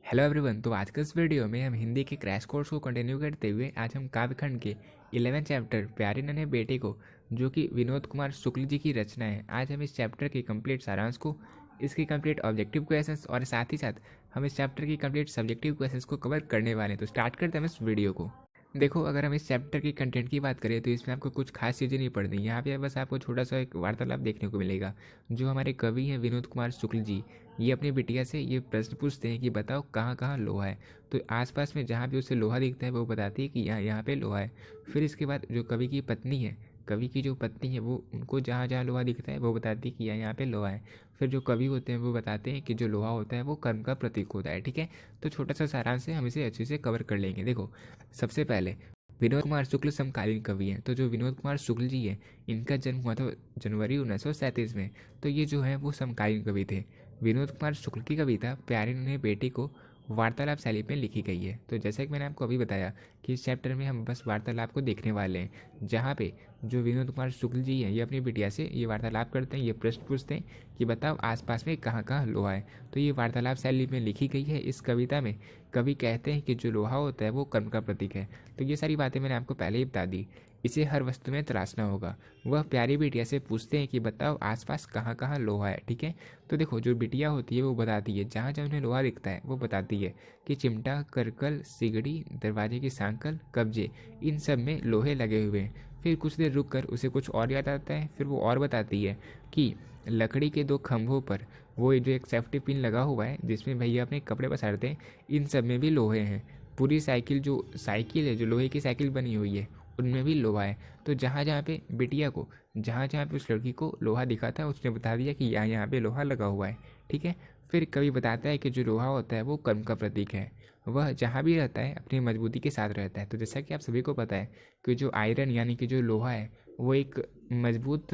Hello everyone. तो आज के इस वीडियो में हम हिंदी के क्रैश कोर्स को कंटिन्यू करते हुए आज हम काव्यखंड के 11 चैप्टर प्यारे नन्हे बेटे को, जो कि विनोद कुमार शुक्ल जी की रचना है, आज हम इस चैप्टर के कंप्लीट सारांश को, इसके कंप्लीट ऑब्जेक्टिव क्वेश्चंस और साथ ही साथ हम इस चैप्टर की कंप्लीट सब्जेक्टिव क्वेश्चंस को कवर करने वाले हैं। तो स्टार्ट करते हैं हम इस वीडियो को। देखो, अगर हम इस चैप्टर की कंटेंट की बात करें तो इसमें आपको कुछ खास चीज़ें नहीं पढ़नी। यहाँ पे बस आपको छोटा सा एक वार्तालाप देखने को मिलेगा। जो हमारे कवि हैं विनोद कुमार शुक्ल जी, ये अपनी बिटिया से ये प्रश्न पूछते हैं कि बताओ कहाँ कहाँ लोहा है। तो आसपास में जहाँ भी उसे लोहा दिखता है वो बताती है कि यहाँ यहाँ पे लोहा है। फिर इसके बाद जो कवि की पत्नी है, कवि की जो पत्नी है, वो उनको जहाँ जहाँ लोहा दिखता है वो बताती है कि यहाँ यहाँ पे लोहा है। फिर जो कवि होते हैं वो बताते हैं कि जो लोहा होता है वो कर्म का प्रतीक होता है। ठीक है, तो छोटा सा सारांश है, हम इसे अच्छे से कवर कर लेंगे। देखो, सबसे पहले विनोद कुमार शुक्ल समकालीन कवि हैं। तो जो विनोद कुमार शुक्ल जी हैं, इनका जन्म हुआ था जनवरी 1937 में। तो ये जो है वो समकालीन कवि थे। विनोद कुमार शुक्ल की कविता प्यारे नन्हे बेटे को वार्तालाप शैली में लिखी गई है। तो जैसा कि मैंने आपको अभी बताया कि इस चैप्टर में हम बस वार्तालाप को देखने वाले हैं, जहाँ पे जो विनोद कुमार शुक्ल जी हैं ये अपनी बिटिया से ये वार्तालाप करते हैं, ये प्रश्न पूछते हैं कि बताओ आसपास में कहाँ कहाँ लोहा है। तो ये वार्तालाप शैली में लिखी गई है। इस कविता में कवि कहते हैं कि जो लोहा होता है वो कर्म का प्रतीक है। तो ये सारी बातें मैंने आपको पहले ही बता दी। इसे हर वस्तु में तराशना होगा। वह प्यारी बिटिया से पूछते हैं कि बताओ आसपास कहाँ कहाँ लोहा है। ठीक है, तो देखो, जो बिटिया होती है वो बताती है, जहाँ जहाँ उन्हें लोहा दिखता है वो बताती है कि चिमटा, करकल, सिगड़ी, दरवाजे की सांकल, कब्जे, इन सब में लोहे लगे हुए हैं। फिर कुछ देर रुक कर उसे कुछ और याद आता है। फिर वो और बताती है कि लकड़ी के 2 खंभों पर वो जो एक सेफ्टी पिन लगा हुआ है जिसमें भैया अपने कपड़े पसारते हैं, इन सब में भी लोहे हैं। पूरी साइकिल, जो साइकिल है, जो लोहे की साइकिल बनी हुई है, उनमें भी लोहा है। तो जहाँ जहाँ पे बिटिया को, जहाँ जहाँ पे उस लड़की को लोहा दिखा था उसने बता दिया कि यहाँ यहाँ पे लोहा लगा हुआ है। ठीक है, फिर कवि बताता है कि जो लोहा होता है वो कर्म का प्रतीक है। वह जहाँ भी रहता है अपनी मजबूती के साथ रहता है। तो जैसा कि आप सभी को पता है कि जो आयरन यानी कि जो लोहा है वो एक मजबूत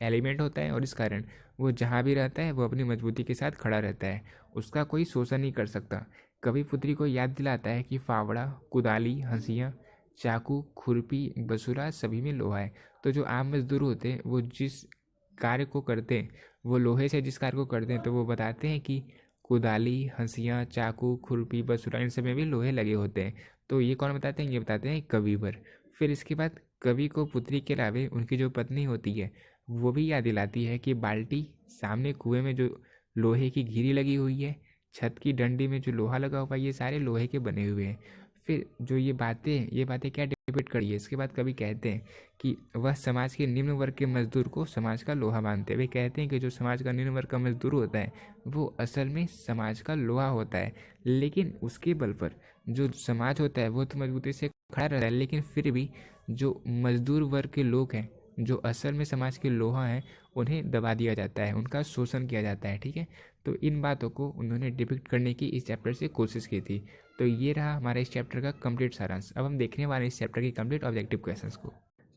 एलिमेंट होता है, और इस कारण वो जहाँ भी रहता है वो अपनी मजबूती के साथ खड़ा रहता है। उसका कोई शोषण नहीं कर सकता। कवि पुत्री को याद दिलाता है कि फावड़ा, कुदाली, हंसिया, चाकू, खुरपी, बसुरा सभी में लोहा है। तो जो आम मजदूर होते हैं वो जिस कार्य को करते हैं, वो लोहे से जिस कार्य को करते हैं, तो वो बताते हैं कि कुदाली, हंसिया, चाकू, खुरपी, बसुरा, इन सब में भी लोहे लगे होते हैं। तो ये कौन बताते हैं? ये बताते हैं कविवर। फिर इसके बाद कवि को पुत्री के अलावे उनकी जो पत्नी होती है वो भी याद दिलाती है कि बाल्टी, सामने कुएं में जो लोहे की घिरी लगी हुई है, छत की डंडी में जो लोहा लगा हुआ है, ये सारे लोहे के बने हुए हैं। फिर जो ये बातें क्या डिबेट करी है, इसके बाद कभी कहते हैं कि वह समाज के निम्न वर्ग के मजदूर को समाज का लोहा मानते हैं। वे कहते हैं कि जो समाज का निम्न वर्ग का मजदूर होता है वो असल में समाज का लोहा होता है। लेकिन उसके बल पर जो समाज होता है वो तो मजबूती से खड़ा रहता है, लेकिन फिर भी जो मजदूर वर्ग के लोग हैं, जो असल में समाज के लोहा हैं, उन्हें दबा दिया जाता है, उनका शोषण किया जाता है। ठीक है, तो इन बातों को उन्होंने डिपिक्ट करने की इस चैप्टर से कोशिश की थी। तो ये रहा हमारे इस चैप्टर का कंप्लीट सारांश। अब हम देखने वाले इस चैप्टर के कंप्लीट ऑब्जेक्टिव क्वेश्चंस को।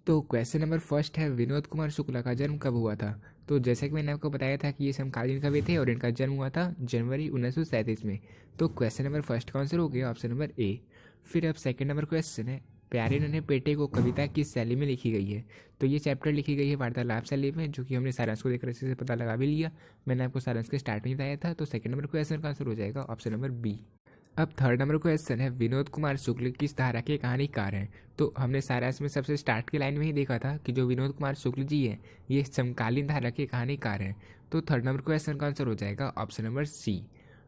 तो क्वेश्चन नंबर फर्स्ट है, विनोद कुमार शुक्ला का जन्म कब हुआ था? तो जैसा कि मैंने आपको बताया था कि ये समकालीन कवि थे और इनका जन्म हुआ था जनवरी 1937 में। तो क्वेश्चन नंबर फर्स्ट का आंसर हो गया ऑप्शन नंबर ए। फिर अब सेकंड नंबर क्वेश्चन है, प्यारे नन्हे बेटे को कविता किस शैली में लिखी गई है? तो ये चैप्टर लिखी गई है वार्तालाप शैली में, जो कि हमने सारांश को देखकर अच्छे से पता लगा भी लिया। मैंने आपको सारांश के स्टार्ट में बताया था। तो सेकंड नंबर क्वेश्चन का आंसर हो जाएगा ऑप्शन नंबर बी। अब थर्ड नंबर क्वेश्चन है, विनोद कुमार शुक्ल किस धारा के कहानीकार हैं? तो हमने सारांश में सबसे स्टार्ट की लाइन में ही देखा था कि जो विनोद कुमार शुक्ल जी हैं ये समकालीन धारा के कहानीकार हैं। तो थर्ड नंबर क्वेश्चन का आंसर हो जाएगा ऑप्शन नंबर सी।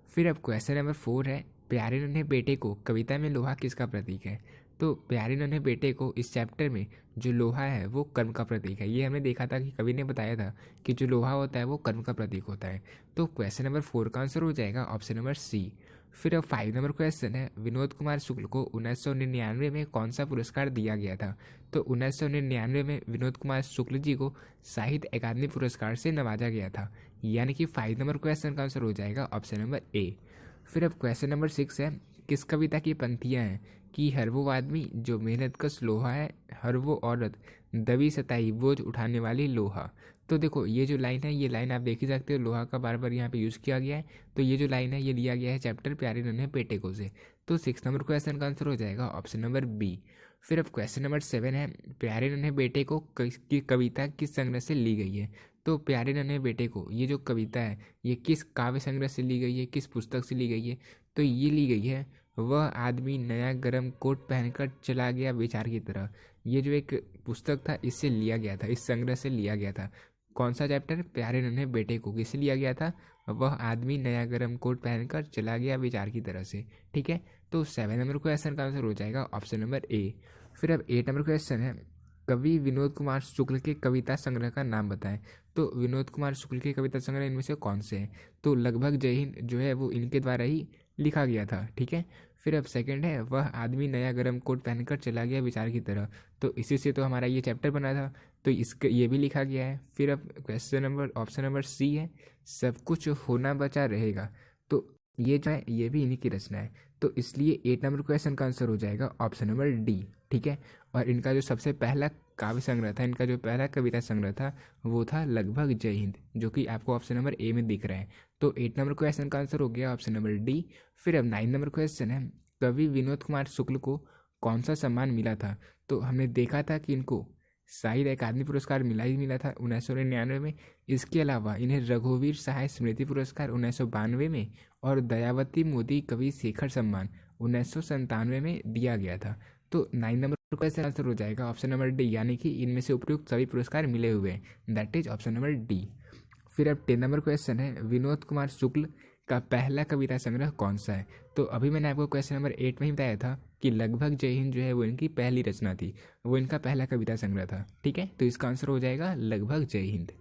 फिर अब क्वेश्चन नंबर 4 है, प्यारे नन्हे बेटे को कविता में लोहा किसका प्रतीक है? तो प्यारे नन्हे बेटे को इस चैप्टर में जो लोहा है वो कर्म का प्रतीक है। ये हमने देखा था कि कवि ने बताया था कि जो लोहा होता है वो कर्म का प्रतीक होता है। तो क्वेश्चन नंबर 4 का आंसर हो जाएगा ऑप्शन नंबर सी। फिर अब 5 नंबर क्वेश्चन है, विनोद कुमार शुक्ल को 1999 में कौन सा पुरस्कार दिया गया था? तो 1999 में विनोद कुमार शुक्ल जी को साहित्य अकादमी पुरस्कार से नवाजा गया था। यानी कि 5 नंबर क्वेश्चन का आंसर हो जाएगा ऑप्शन नंबर ए। फिर अब क्वेश्चन नंबर 6 है, किस कविता की पंक्तियां हैं कि हर वो आदमी जो मेहनतकश लोहा है, हर वो औरत दबी सताई बोझ उठाने वाली लोहा। तो देखो, ये जो लाइन है, ये लाइन आप देख ही सकते हो, लोहा का बार बार यहाँ पे यूज़ किया गया है। तो ये जो लाइन है ये लिया गया है चैप्टर प्यारे नन्हे बेटे को से। तो 6 नंबर क्वेश्चन का आंसर हो जाएगा ऑप्शन नंबर बी। फिर अब क्वेश्चन नंबर 7 है, प्यारे नन्हे बेटे को की कविता किस संग्रह से ली गई है? तो प्यारे नन्हे बेटे को ये जो कविता है ये किस काव्य संग्रह से ली गई है, किस पुस्तक से ली गई है? तो ये ली गई है, वह आदमी नया गर्म कोट पहनकर चला गया विचार की तरह। ये जो एक पुस्तक था इससे लिया गया था, इस संग्रह से लिया गया था। कौन सा चैप्टर? प्यारे नन्हे बेटे को। किससे लिया गया था? वह आदमी नया गर्म कोट पहनकर चला गया विचार की तरह से। ठीक है, तो 7 नंबर क्वेश्चन का आंसर हो जाएगा ऑप्शन नंबर ए। फिर अब 8 नंबर क्वेश्चन है, कवि विनोद कुमार शुक्ल के कविता संग्रह का नाम बताएं। तो विनोद कुमार शुक्ल के कविता संग्रह इनमें से कौन से हैं? तो लगभग जय हिंद जो है वो इनके द्वारा ही लिखा गया था। ठीक है, फिर अब सेकंड है, वह आदमी नया गर्म कोट पहनकर चला गया विचार की तरह। तो इसी से तो हमारा ये चैप्टर बना था, तो इसका ये भी लिखा गया है। फिर अब question number option number C है, सब कुछ होना बचा रहेगा। तो ये जो है ये भी इन्हीं की रचना है, तो इसलिए 8 नंबर क्वेश्चन का आंसर हो जाएगा ऑप्शन नंबर डी। ठीक है, और इनका जो सबसे पहला काव्य संग्रह था, इनका जो पहला कविता संग्रह था वो था लगभग जय हिंद, जो कि आपको ऑप्शन नंबर ए में दिख रहा है। तो 8 नंबर क्वेश्चन का आंसर हो गया ऑप्शन नंबर डी। फिर अब 9 नंबर क्वेश्चन है, कवि विनोद कुमार शुक्ल को कौन सा सम्मान मिला था? तो हमने देखा था कि इनको साहित्य अकादमी पुरस्कार मिला ही मिला था 1999 में। इसके अलावा इन्हें रघुवीर सहाय स्मृति पुरस्कार 1992 में और दयावती मोदी कवि शेखर सम्मान 1997 में दिया गया था। तो 9 नंबर का आंसर हो जाएगा ऑप्शन नंबर डी, यानी कि इनमें से उपयुक्त सभी पुरस्कार मिले हुए हैं, that is option number D. फिर अब 10 नंबर क्वेश्चन है, विनोद कुमार शुक्ल का पहला कविता संग्रह कौन सा है? तो अभी मैंने आपको क्वेश्चन नंबर 8 में ही बताया था कि लगभग जय हिंद जो है वो इनकी पहली रचना थी, वो इनका पहला कविता संग्रह था। ठीक है, तो इसका आंसर हो जाएगा लगभग जय हिंद।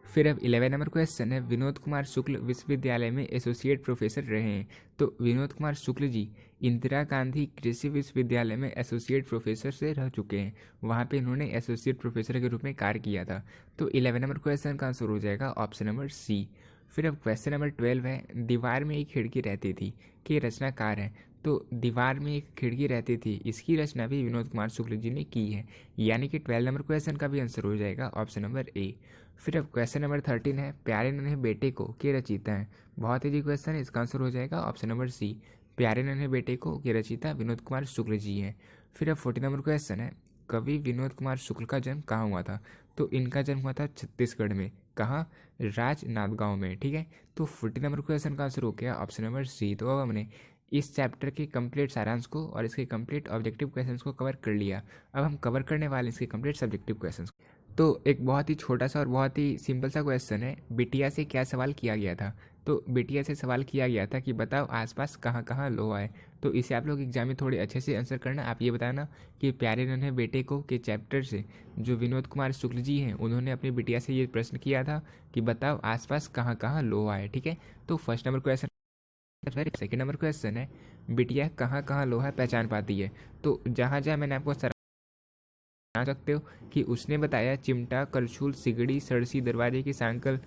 फिर अब 11 नंबर क्वेश्चन है, विनोद कुमार शुक्ल विश्वविद्यालय में एसोसिएट प्रोफेसर रहे हैं। तो विनोद कुमार शुक्ल जी इंदिरा गांधी कृषि विश्वविद्यालय में एसोसिएट प्रोफेसर से रह चुके हैं, वहाँ पे इन्होंने एसोसिएट प्रोफेसर के रूप में कार्य किया था। तो 11 नंबर क्वेश्चन का आंसर हो जाएगा ऑप्शन नंबर सी। फिर अब क्वेश्चन नंबर 12 है, दीवार में एक खिड़की रहती थी के रचनाकार हैं। तो दीवार में एक खिड़की रहती थी, इसकी रचना भी विनोद कुमार शुक्ल जी ने की है, यानी कि 12 नंबर क्वेश्चन का भी आंसर हो जाएगा ऑप्शन नंबर ए। फिर अब क्वेश्चन नंबर 13 है, प्यारे नन्हे बेटे को के रचयिता हैं। बहुत ही क्वेश्चन है, इसका आंसर हो जाएगा ऑप्शन नंबर सी, प्यारे नन्हे बेटे को के रचयिता विनोद कुमार शुक्ल जी हैं। फिर अब 14 नंबर क्वेश्चन है, कवि विनोद कुमार शुक्ल का जन्म कहाँ हुआ था? तो इनका जन्म हुआ था छत्तीसगढ़ में। कहाँ? राजनांदगांव में। ठीक है, तो 14 नंबर क्वेश्चन का आंसर हो गया ऑप्शन नंबर सी। तो अब हमने इस चैप्टर के कंप्लीट सारांश को और इसके कंप्लीट ऑब्जेक्टिव क्वेश्चंस को कवर कर लिया। अब हम कवर करने वाले इसके कंप्लीट सब्जेक्टिव क्वेश्चंस। तो एक बहुत ही छोटा सा और बहुत ही सिंपल सा क्वेश्चन है, बिटिया से क्या सवाल किया गया था? तो बिटिया से सवाल किया गया था कि बताओ आसपास कहाँ कहाँ लोहा है। तो इसे आप लोग एग्जाम में थोड़े अच्छे से आंसर करना। आप ये बताना कि प्यारे नन्हे बेटे को के चैप्टर से जो विनोद कुमार शुक्ल जी हैं उन्होंने अपनी बिटिया से ये प्रश्न किया था कि बताओ आसपास कहाँ कहाँ लोहा है। ठीक है, तो first number question. Second number question है, बिटिया कहाँ कहाँ लोहा पहचान पाती है? तो जहाँ जहाँ मैंने आपको जान सकते हो कि उसने बताया चिमटा, करछुल, सिगड़ी, सड़सी, दरवाजे की सांकल,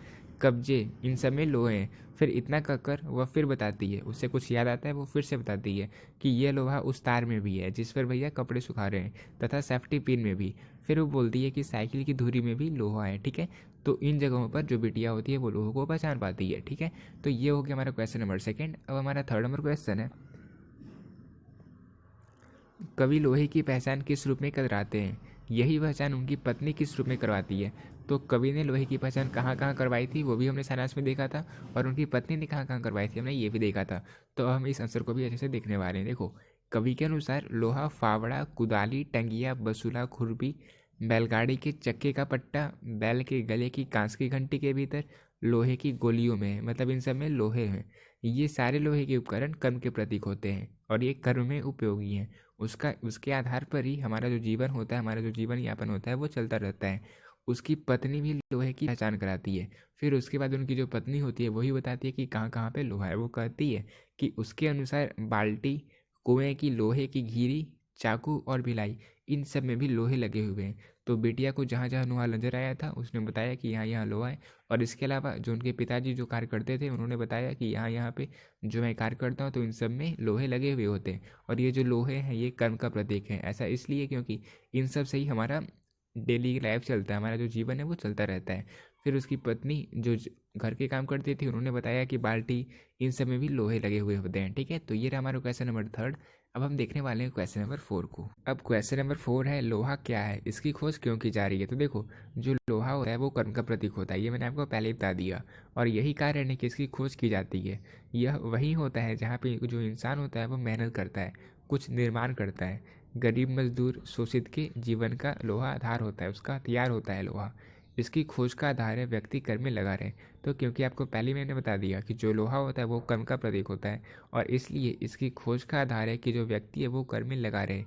कब्जे, इन सब में लोहे हैं। फिर इतना कहकर वह फिर बताती है, उससे कुछ याद आता है वो फिर से बताती है कि यह लोहा उस तार में भी है जिस पर भैया कपड़े सुखा रहे हैं, तथा सेफ्टी पिन में भी। फिर वो बोलती है कि साइकिल की धुरी में भी लोहा है। ठीक है, तो इन जगहों पर जो बिटिया होती है वो लोगों को पहचान पाती है। ठीक है, तो ये हो गया हमारा क्वेश्चन नंबर सेकेंड। अब हमारा थर्ड नंबर क्वेश्चन है, कवि लोहे की पहचान किस रूप में करवाते हैं? यही पहचान उनकी पत्नी किस रूप में करवाती है? तो कवि ने लोहे की पहचान कहाँ कहाँ करवाई थी वो भी हमने सारांश में देखा था, और उनकी पत्नी ने कहाँ कहाँ करवाई थी हमने ये भी देखा था। तो हम इस आंसर को भी अच्छे से देखने वाले हैं। देखो, कवि के अनुसार लोहा फावड़ा, कुदाली, टंगिया, बसूला, खुरपी, बैलगाड़ी के चक्के का पट्टा, बैल के गले की कांस की घंटी के भीतर लोहे की गोलियों में है, मतलब इन सब में लोहे हैं। ये सारे लोहे के उपकरण कर्म के प्रतीक होते हैं और ये कर्म में उपयोगी हैं। उसके आधार पर ही हमारा जो जीवन होता है, हमारा जो जीवन यापन होता है वो चलता रहता है। उसकी पत्नी भी लोहे की पहचान कराती है। फिर उसके बाद उनकी जो पत्नी होती है वही बताती है कि कहाँ कहाँ पे लोहा है। वो कहती है कि उसके अनुसार बाल्टी, कुएं की लोहे की घीरी, चाकू और भिलाई, इन सब में भी लोहे लगे हुए हैं। तो बिटिया को जहाँ जहाँ लोहा नजर आया था उसने बताया कि यहाँ यहाँ लोहा है। और इसके अलावा जो उनके पिताजी जो कार्य करते थे उन्होंने बताया कि यहाँ यहाँ पे जो मैं कार्य करता हूँ तो इन सब में लोहे लगे हुए होते हैं, और ये जो लोहे हैं ये कर्म का प्रतीक है। ऐसा इसलिए क्योंकि इन सब से ही हमारा डेली लाइफ चलता है, हमारा जो जीवन है वो चलता रहता है। फिर उसकी पत्नी जो घर के काम करती थी उन्होंने बताया कि बाल्टी इन सब में भी लोहे लगे हुए होते हैं। ठीक है, तो ये रहा हमारा क्वेश्चन नंबर 3। अब हम देखने वाले हैं क्वेश्चन नंबर 4 को। अब क्वेश्चन नंबर 4 है, लोहा क्या है, इसकी खोज क्यों की जा रही है। तो देखो, जो लोहा होता है वो कर्म का प्रतीक होता है, ये मैंने आपको पहले ही बता दिया। और यही कारण है कि इसकी खोज की जाती है। यह वही होता है जहाँ पे जो इंसान होता है वो मेहनत करता है, कुछ निर्माण करता है। गरीब मजदूर शोषित के जीवन का लोहा आधार होता है, उसका हथियार होता है लोहा। इसकी खोज का आधार है व्यक्ति कर्म में लगा रहे। तो क्योंकि आपको पहले मैंने बता दिया कि जो लोहा होता है वो कर्म का प्रतीक होता है, और इसलिए इसकी खोज का आधार है कि जो व्यक्ति है वो कर्म में लगा रहे।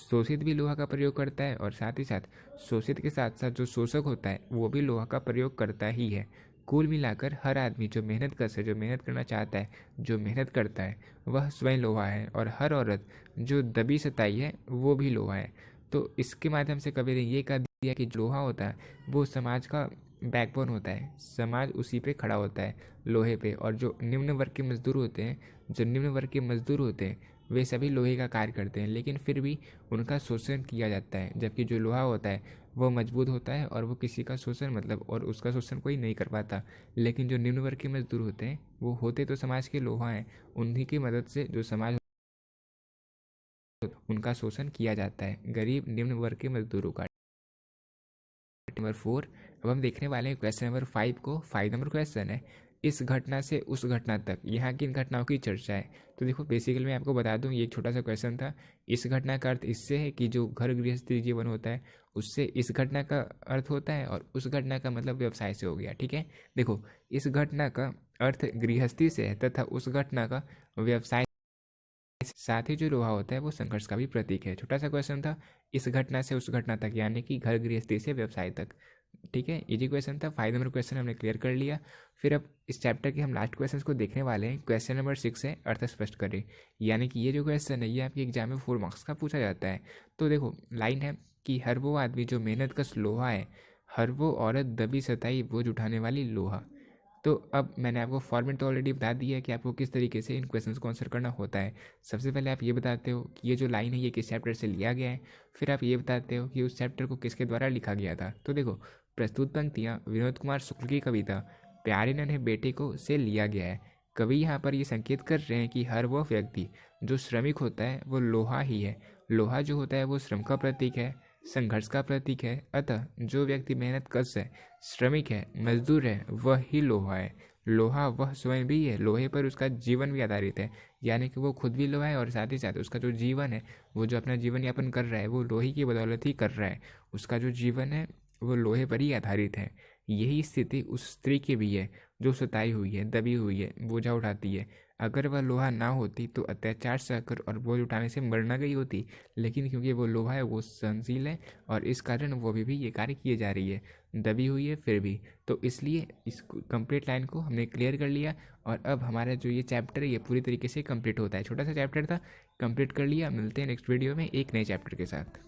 शोषित भी लोहा का प्रयोग करता है, और साथ ही साथ शोषित के साथ साथ जो शोषक होता है वो भी लोहा का प्रयोग करता ही है। कुल मिलाकर हर आदमी जो मेहनत कश है, जो मेहनत करना चाहता है, जो मेहनत करता है, वह स्वयं लोहा है। और हर औरत जो दबी सताई है वो भी लोहा है। तो इसके माध्यम से कबीर ने ये कह दिया कि जो लोहा होता है वो समाज का बैकबोन होता है, समाज उसी पे खड़ा होता है, लोहे पे। और जो निम्न वर्ग के मजदूर होते हैं, जो निम्न वर्ग के मजदूर होते हैं वे सभी लोहे का कार्य करते हैं, लेकिन फिर भी उनका शोषण किया जाता है। जबकि जो लोहा होता है वो मजबूत होता है और वो किसी का शोषण और उसका शोषण कोई नहीं कर पाता। लेकिन जो निम्न वर्ग के मजदूर होते हैं वो होते तो समाज के लोहा हैं, उन्हीं की मदद से जो समाज उनका शोषण किया जाता है, गरीब निम्न वर्ग के मजदूरों का। नंबर 4। अब हम देखने वाले हैं क्वेश्चन नंबर 5 को। 5 नंबर क्वेश्चन है, इस घटना से उस घटना तक यहाँ किन घटनाओं की चर्चा है। तो देखो, बेसिकली मैं आपको बता दूं, ये एक छोटा सा क्वेश्चन था। इस घटना का अर्थ इससे है कि जो घर गृहस्थी जीवन होता है उससे इस घटना का अर्थ होता है, और उस घटना का मतलब व्यवसाय से हो गया। ठीक है, देखो, इस घटना का अर्थ गृहस्थी से है तथा उस घटना का व्यवसाय। साथ ही जो लोहा होता है वो संघर्ष का भी प्रतीक है। छोटा सा क्वेश्चन था, इस घटना से उस घटना तक, यानी कि घर गृहस्थी से व्यवसाय तक। ठीक है, इजी क्वेश्चन था। 5 नंबर क्वेश्चन हमने क्लियर कर लिया। फिर अब इस चैप्टर के हम लास्ट क्वेश्चन को देखने वाले हैं। क्वेश्चन नंबर 6 है, अर्थ स्पष्ट करें। यानी कि ये जो क्वेश्चन है ये आपके एग्जाम में 4 मार्क्स का पूछा जाता है। तो देखो, लाइन है कि हर वो आदमी जो मेहनत कश लोहा है, हर वो औरत दबी सताई बोझ उठाने वाली लोहा। तो अब मैंने आपको फॉर्मेट तो ऑलरेडी बता दिया है कि आपको किस तरीके से इन क्वेश्चंस को आंसर करना होता है। सबसे पहले आप ये बताते हो कि ये जो लाइन है ये किस चैप्टर से लिया गया है। फिर आप ये बताते हो कि उस चैप्टर को किसके द्वारा लिखा गया था। तो देखो, प्रस्तुत पंक्तियाँ विनोद कुमार शुक्ल की कविता प्यारे नन्हे बेटे को से लिया गया है। कवि यहाँ पर ये संकेत कर रहे हैं कि हर वो व्यक्ति जो श्रमिक होता है वो लोहा ही है। लोहा जो होता है वो श्रम का प्रतीक है, संघर्ष का प्रतीक है। अतः जो व्यक्ति मेहनत कश है, श्रमिक है, मजदूर है, वह ही लोहा है। लोहा वह स्वयं भी है, लोहे पर उसका जीवन भी आधारित है। यानी कि वो खुद भी लोहा है, और साथ ही साथ उसका जो जीवन है, वो जो अपना जीवन यापन कर रहा है वो लोहे की बदौलत ही कर रहा है। उसका जो जीवन है वो लोहे पर ही आधारित है। यही स्थिति उस स्त्री की भी है जो सताई हुई है, दबी हुई है, बोझा उठाती है। अगर वह लोहा ना होती तो अत्याचार सहकर और बोझ उठाने से मर न गई होती, लेकिन क्योंकि वो लोहा है वो सहनशील है, और इस कारण वो भी ये कार्य किए जा रही है, दबी हुई है फिर भी। तो इसलिए इस कंप्लीट लाइन को हमने क्लियर कर लिया, और अब हमारा जो ये चैप्टर है ये पूरी तरीके से कंप्लीट होता है। छोटा सा चैप्टर था, कंप्लीट कर लिया। मिलते हैं नेक्स्ट वीडियो में एक नए चैप्टर के साथ।